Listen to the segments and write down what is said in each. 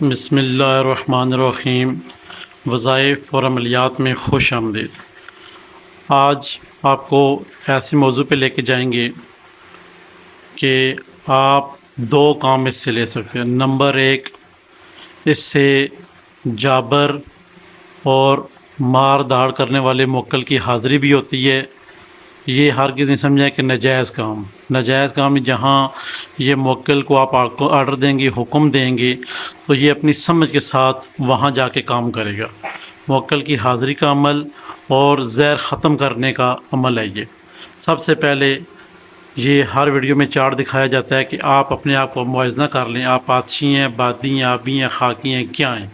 بسم اللہ الرحمن الرحیم۔ وظائف اور عملیات میں خوش آمدید۔ آج آپ کو ایسے موضوع پہ لے کے جائیں گے کہ آپ دو کام اس سے لے سکتے ہیں۔ نمبر ایک، اس سے جابر اور مار داڑ کرنے والے موکل کی حاضری بھی ہوتی ہے۔ یہ ہرگز نہیں سمجھیں کہ ناجائز کام جہاں یہ موکل کو آپ آرڈر دیں گے، حکم دیں گے، تو یہ اپنی سمجھ کے ساتھ وہاں جا کے کام کرے گا۔ موکل کی حاضری کا عمل اور زہر ختم کرنے کا عمل ہے۔ یہ سب سے پہلے یہ ہر ویڈیو میں چارٹ دکھایا جاتا ہے کہ آپ اپنے آپ کو موازنہ کر لیں، آپ آتشی ہیں، بادی ہیں، آبی ہیں، خاکی ہیں، کیا ہیں۔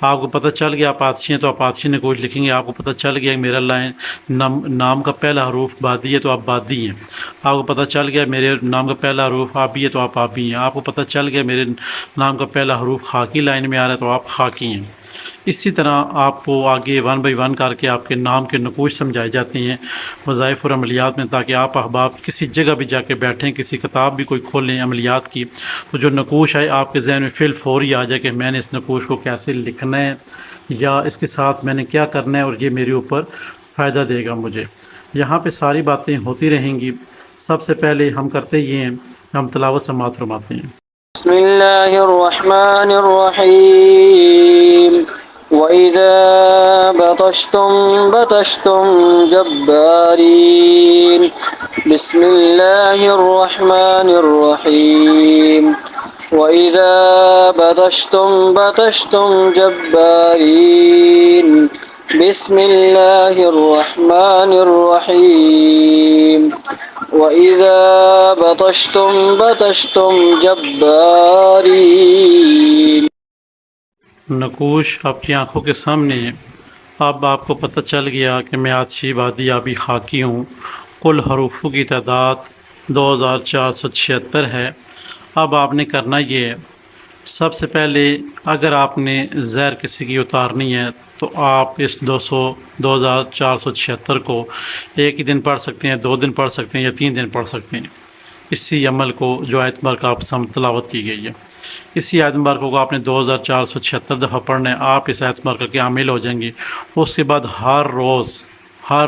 آپ کو پتہ چل گیا آپ آتشی ہیں تو آپ آتشی نے کچھ لکھیں گے۔ آپ کو پتہ چل گیا میرا نام کا پہلا حروف بادی ہے تو آپ بادی ہیں۔ آپ کو پتہ چل گیا میرے نام کا پہلا حروف آبی ہے تو آپ آبی ہیں۔ آپ کو پتہ چل گیا میرے نام کا پہلا حروف خاکی لائن میں آ رہا ہے تو آپ خاکی ہیں۔ اسی طرح آپ کو آگے 1 بائی 1 کر کے آپ کے نام کے نقوش سمجھائے جاتے ہیں وظائف اور عملیات میں، تاکہ آپ احباب کسی جگہ بھی جا کے بیٹھیں، کسی کتاب بھی کوئی کھولیں عملیات کی، تو جو نقوش ہے آپ کے ذہن میں فل فوری آ جائے کہ میں نے اس نقوش کو کیسے لکھنا ہے یا اس کے ساتھ میں نے کیا کرنا ہے اور یہ میرے اوپر فائدہ دے گا مجھے۔ یہاں پہ ساری باتیں ہوتی رہیں گی۔ سب سے پہلے ہم کرتے یہ ہیں، ہم تلاوت سماعت فرماتے ہیں۔ بسم اللہ الرحمن الرحیم وَإِذَا بَطَشْتُمْ بَطَشْتُمْ جَبَّارِينَ بسم اللہ الرحمن الرحیم وَإِذَا بَطَشْتُمْ بَطَشْتُمْ جَبَّارِينَ بسم اللہ الرحمن الرحیم وَإِذَا بَطَشْتُمْ بَطَشْتُمْ جَبَّارِينَ۔ نقوش آپ کی آنکھوں کے سامنے ہے۔ اب آپ کو پتہ چل گیا کہ میں آتشی، بادی، آبی، خاکی ہوں۔ کل حروفوں کی تعداد 2476 ہے۔ اب آپ نے کرنا یہ ہے، سب سے پہلے اگر آپ نے زہر کسی کی اتارنی ہے تو آپ اس 2476 کو ایک ہی دن پڑھ سکتے ہیں، 2 دن پڑھ سکتے ہیں یا 3 دن پڑھ سکتے ہیں۔ اسی عمل کو جو آیت مبارکہ آپ سم تلاوت کی گئی ہے، اسی آیت مبارکہ کو آپ نے 2476 دفعہ پڑھنا ہے۔ آپ اس آیت مبارکہ کے عامل ہو جائیں گے۔ اس کے بعد ہر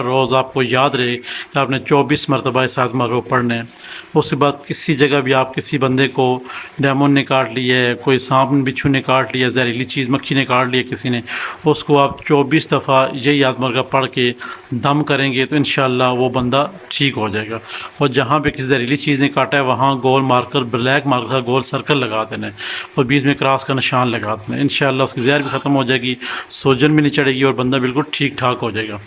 روز آپ کو یاد رہے کہ آپ نے 24 مرتبہ اس آیت مبارکہ کو پڑھنا ہے۔ اس کے بعد کسی جگہ بھی آپ کسی بندے کو ڈیمون نے کاٹ لیا ہے، کوئی سانپ بچھو نے کاٹ لیا، زہریلی چیز مکھی نے کاٹ لیا کسی نے، اس کو آپ 24 دفعہ یہی آیت مبارکہ پڑھ کے دم کریں گے تو انشاءاللہ وہ بندہ ٹھیک ہو جائے گا۔ اور جہاں پہ کسی زہریلی چیز نے کاٹا ہے وہاں گول مارکر، بلیک مارکر کا گول سرکل لگا دینا ہے اور بیچ میں کراس کا نشان لگا دینا ہے۔ انشاءاللہ اس کی زہر بھی ختم ہو جائے گی، سوجن بھی نہیں چڑھے گی اور بندہ بالکل ٹھیک ٹھاک ہو جائے گا۔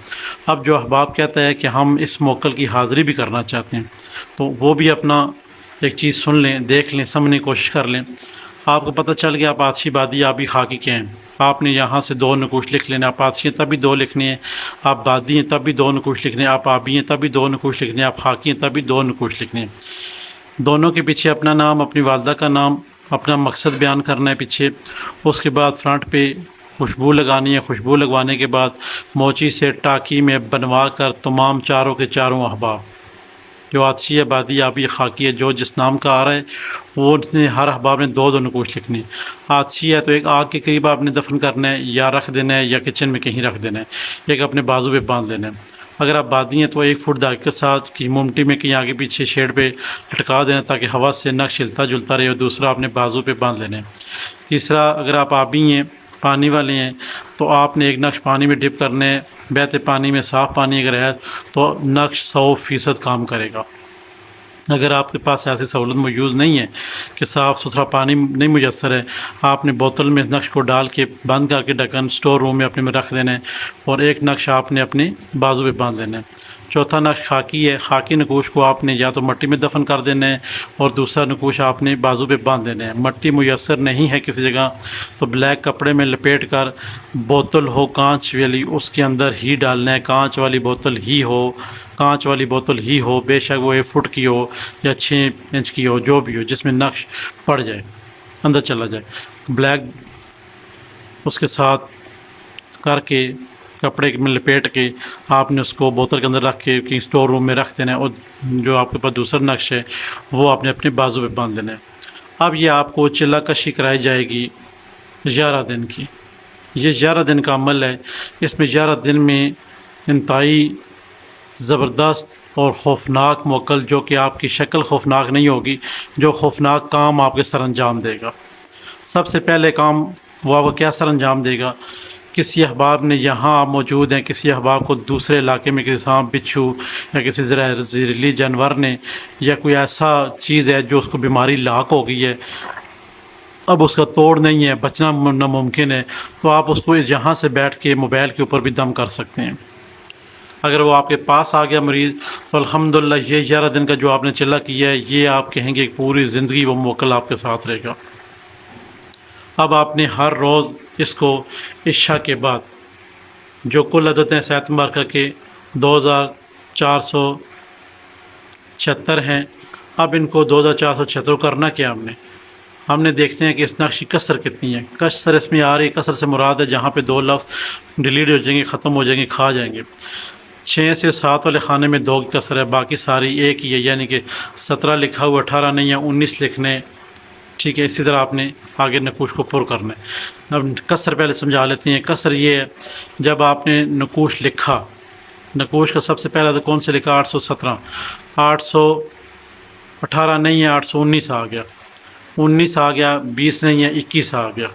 اب جو احباب کہتا ہے کہ ہم اس موکل کی حاضری بھی کرنا چاہتے ہیں تو وہ بھی اپنا ایک چیز سن لیں، دیکھ لیں، سمجھنے کی کوشش کر لیں۔ آپ کو پتہ چل گیا آپ آتشی، بادی، آبی، خاکی کیا ہیں۔ آپ نے یہاں سے 2 نقوش لکھ لینا۔ آپ آتشی ہیں تب بھی 2 لکھنے ہیں، آپ بادی ہیں تب بھی 2 نقوش لکھنے ہیں، آپ آبی ہیں تب بھی 2 نقوش لکھنے ہیں، آپ خاکی ہیں تب بھی 2 نقوش لکھنے ہیں۔ دونوں کے پیچھے اپنا نام، اپنی والدہ کا نام، اپنا مقصد بیان کرنا ہے پیچھے۔ اس کے بعد فرنٹ پہ خوشبو لگانی ہے۔ خوشبو لگوانے کے بعد موچی سے ٹاکی میں بنوا کر تمام چاروں کے چاروں احباب، جو آتشی ہے، بادی، آبی، خاکی ہے، جو جس نام کا آ رہا ہے وہ نے ہر احباب نے 2 نقوش لکھنے ہیں۔ آتشی ہے تو ایک آگ کے قریب آپ نے دفن کرنا ہے یا رکھ دینا ہے یا کچن میں کہیں رکھ دینا ہے، ایک اپنے بازو پہ باندھ لینا ہے۔ اگر آپ بادی ہیں تو 1 فٹ دھاگے کے ساتھ کی مومٹی میں کہیں آگے پیچھے شیڈ پہ لٹکا دینا تاکہ ہوا سے نقش ہلتا جلتا رہے، اور دوسرا اپنے بازو پہ باندھ لینا ہے۔ تیسرا، اگر آپ آبی ہیں، پانی والے ہیں، تو آپ نے ایک نقش پانی میں ڈپ کرنا ہے، بہتے پانی میں، صاف پانی اگر ہے تو نقش 100% کام کرے گا۔ اگر آپ کے پاس ایسی سہولت موجود نہیں ہے کہ صاف ستھرا پانی نہیں میسر ہے، آپ نے بوتل میں نقش کو ڈال کے بند کر کے ڈھکن سٹور روم میں اپنے میں رکھ دینا ہے اور ایک نقش آپ نے اپنے بازو پہ باندھ لینا ہے۔ چوتھا نقش خاکی ہے۔ خاکی نقوش کو آپ نے یا تو مٹی میں دفن کر دینا ہے اور دوسرا نقوش آپ نے بازو پہ باندھ دینا ہے۔ مٹی میسر نہیں ہے کسی جگہ تو بلیک کپڑے میں لپیٹ کر بوتل ہو کانچ والی اس کے اندر ہی ڈالنا ہے۔ کانچ والی بوتل ہی ہو، بے شک وہ 1 فٹ کی ہو یا 6 انچ کی ہو، جو بھی ہو، جس میں نقش پڑ جائے، اندر چلا جائے، بلیک اس کے ساتھ کر کے کپڑے میں لپیٹ کے آپ نے اس کو بوتل کے اندر رکھ کے کہیں سٹور روم میں رکھ دینا ہے، اور جو آپ کے پاس دوسرا نقش ہے وہ آپ نے اپنے بازو پہ باندھ دینا ہے۔ اب یہ آپ کو چلہ کشی کرائی جائے گی 11 دن کی. یہ 11 دن کا عمل ہے. اس میں 11 دن میں انتہائی زبردست اور خوفناک موکل، جو کہ آپ کی شکل خوفناک نہیں ہوگی، جو خوفناک کام آپ کے سر انجام دے گا. سب سے پہلے کام وہ کیا سر انجام دے گا؟ کسی احباب نے، یہاں آپ موجود ہیں، کسی احباب کو دوسرے علاقے میں کسی سانپ بچھو یا کسی زہریلی جانور نے یا کوئی ایسا چیز ہے جو اس کو بیماری لاحق ہو گئی ہے، اب اس کا توڑ نہیں ہے، بچنا ناممکن ہے، تو آپ اس کو یہاں سے بیٹھ کے موبائل کے اوپر بھی دم کر سکتے ہیں. اگر وہ آپ کے پاس آ گیا مریض تو الحمدللہ یہ 11 دن کا جو آپ نے چلا کیا ہے، یہ آپ کہیں گے پوری زندگی وہ موکل آپ کے ساتھ رہے گا. اب آپ نے ہر روز اس کو عشاء کے بعد، جو کل عدد ہیں صحت مبارکہ کے 2476 ہیں، اب ان کو 2476 کرنا کیا ہم نے دیکھتے ہیں کہ اس نقش کی کسر کتنی ہے. کسر اس میں آ رہی ہے، کسر سے مراد ہے جہاں پہ 2 لفظ ڈیلیٹ ہو جائیں گے، ختم ہو جائیں گے، کھا جائیں گے. 6 سے 7 والے خانے میں 2 کی کسر ہے، باقی ساری ایک ہی ہے، یعنی کہ 17 لکھا ہوا 18 نہیں ہے، 19 لکھنے. ٹھیک ہے، اسی طرح آپ نے آگے نقوش کو پر کرنا ہے. اب کسر پہلے سمجھا لیتے ہیں. کسر یہ ہے جب آپ نے نقوش لکھا، نقوش کا سب سے پہلا تو کون سے لکھا؟ 817. 818 نہیں ہے، 819 آ گیا. 19 آ گیا، 20 نہیں ہے، 21 آ گیا.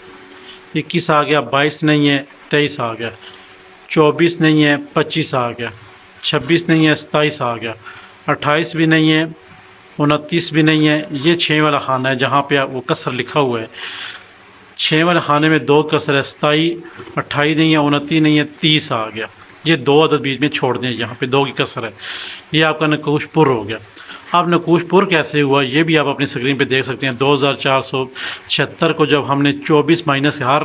21 آ گیا، 22 نہیں ہے، 23 آ گیا. 24 نہیں ہے، 25 آ گیا. 26 نہیں ہے، 27 آ گیا. 28 بھی نہیں ہے، 29 بھی نہیں ہے. یہ 6 والا خانہ ہے جہاں پہ وہ کسر لکھا ہوا ہے. 6 والے خانے میں 2 کسر ہے، 27. 28 نہیں ہے، 29 نہیں ہے، 30 آ گیا. یہ 2 عدد بیچ میں چھوڑ دیں، یہاں پہ 2 کی کسر ہے. یہ آپ کا نقوش پر ہو گیا. اب نقوش پر کیسے ہوا یہ بھی آپ اپنی اسکرین پہ دیکھ سکتے ہیں. 2476 کو جب ہم نے 24 مائنس ہر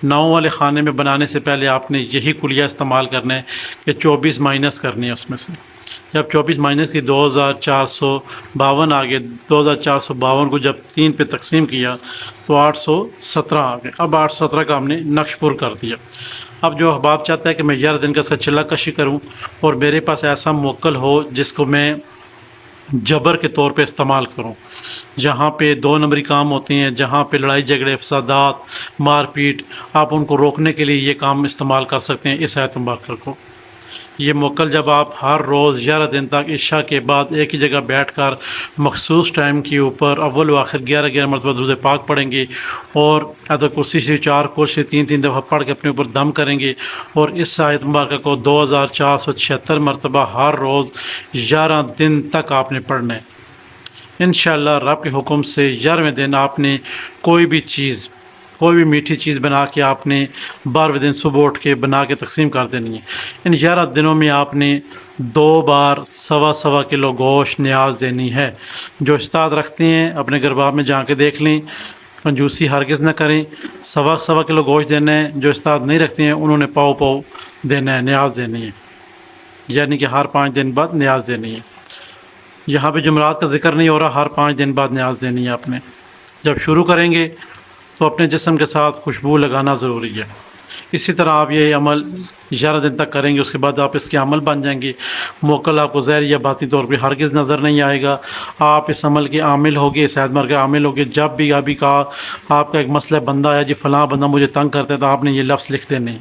9 والے خانے میں بنانے سے پہلے آپ نے یہی کلیہ استعمال کرنا ہے کہ 24 مائنس کرنی ہے اس میں سے. جب 24 مائنس کی 2452 آ گئے. 2452 کو جب 3 پہ تقسیم کیا تو 817 آ گئے. اب 817 کا ہم نے نقش پر کر دیا. اب جو احباب چاہتا ہے کہ میں 11 دن کا چلا کشی کروں اور میرے پاس ایسا موکل ہو جس کو میں جبر کے طور پہ استعمال کروں، جہاں پہ 2 نمبری کام ہوتے ہیں، جہاں پہ لڑائی جھگڑے، فسادات، مار پیٹ، آپ ان کو روکنے کے لیے یہ کام استعمال کر سکتے ہیں اس آیت مبارکہ کو. یہ موکل جب آپ ہر روز 11 دن تک عشاء کے بعد ایک ہی جگہ بیٹھ کر مخصوص ٹائم کے اوپر اول و آخر 11 مرتبہ درود پاک پڑھیں گے اور آیت کرسی شریف 4 کوشش 3 دفعہ پڑھ کے اپنے اوپر دم کریں گے اور اس آیت مبارکہ کو 2476 مرتبہ ہر روز 11 دن تک آپ نے پڑھنا ہے. انشاءاللہ رب کے حکم سے 11ویں دن آپ نے کوئی بھی میٹھی چیز بنا کے آپ نے 12ویں دن صبح اٹھ کے بنا کے تقسیم کر دینی ہے. ان 11 دنوں میں آپ نے 2 بار 1.25 کلو گوشت نیاز دینی ہے. جو استاد رکھتے ہیں اپنے گھر میں جا کے دیکھ لیں، کنجوسی ہرگز نہ کریں. 1.25 کلو گوشت دینا ہے. جو استاد نہیں رکھتے ہیں انہوں نے پاؤ دینا ہے، نیاز دینی ہے، یعنی کہ ہر 5 دن بعد نیاز دینی ہے. یہاں پہ جمعرات کا ذکر نہیں ہو رہا، ہر 5 دن بعد نیاز دینی ہے آپ نے. جب شروع کریں گے تو اپنے جسم کے ساتھ خوشبو لگانا ضروری ہے. اسی طرح آپ یہ عمل 11 دن تک کریں گے، اس کے بعد آپ اس کے عمل بن جائیں گے. موکل آپ کو ظاہر یا باطنی طور پہ ہرگز نظر نہیں آئے گا. آپ اس عمل کے عامل ہوگے، اس اعتبار کے عامل ہوگے. جب بھی ابھی کہا آپ کا ایک مسئلہ بندہ ہے جی فلاں بندہ مجھے تنگ کرتا ہے، تو آپ نے یہ لفظ لکھ دینے.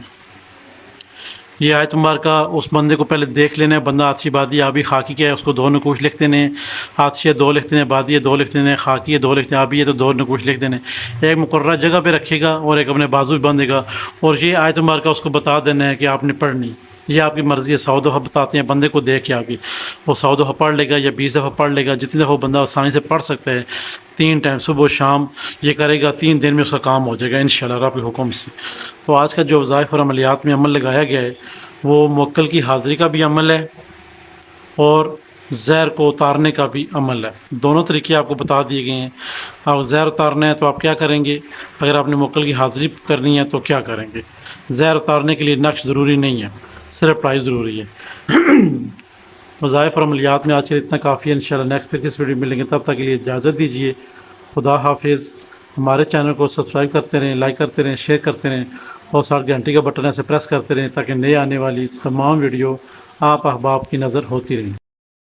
یہ آیت مبارکہ اس بندے کو پہلے دیکھ لینا ہے، بندہ آتشی بادی آبی خاکی کیا ہے، اس کو 2 نقوش لکھ دینے ہیں. آتشی 2 لکھ دینے، بادی 2 لکھ دینے، خاکی 2 لکھ دینے، آبی ہے تو 2 نقوش لکھ دینے. ایک مقررہ جگہ پہ رکھے گا اور ایک اپنے بازو بھی باندھے گا اور یہ آیت مبارکہ اس کو بتا دینا ہے کہ آپ نے پڑھنی. یہ آپ کی مرضی ہے. 100 دفعہ بتاتے ہیں بندے کو دیکھ کے آگے، وہ 100 دفعہ پڑھ لے گا یا 20 دفعہ پڑھ لے گا، جتنی دفعہ بندہ آسانی سے پڑھ سکتا ہے. 3 ٹائم صبح و شام یہ کرے گا، 3 دن میں اس کا کام ہو جائے گا انشاءاللہ رب کے حکم سے. تو آج کا جو وظائف اور عملیات میں عمل لگایا گیا ہے وہ موکل کی حاضری کا بھی عمل ہے اور زہر کو اتارنے کا بھی عمل ہے. دونوں طریقے آپ کو بتا دیے گئے ہیں. آپ زہر اتارنا ہے تو آپ کیا کریں گے، اگر آپ نے موکل کی حاضری کرنی ہے تو کیا کریں گے. زہر اتارنے کے لیے نقش ضروری نہیں ہے، صرف پرائز ضروری ہے. وظائف اور عملیات میں آج کے لیے اتنا کافی ہے. انشاءاللہ نیکسٹ پھر کس ویڈیو میں ملیں گے، تب تک کے لیے اجازت دیجیے. خدا حافظ. ہمارے چینل کو سبسکرائب کرتے رہیں، لائک کرتے رہیں، شیئر کرتے رہیں اور ساتھ گھنٹی کا بٹن ایسے پریس کرتے رہیں تاکہ نئے آنے والی تمام ویڈیو آپ احباب کی نظر ہوتی رہیں.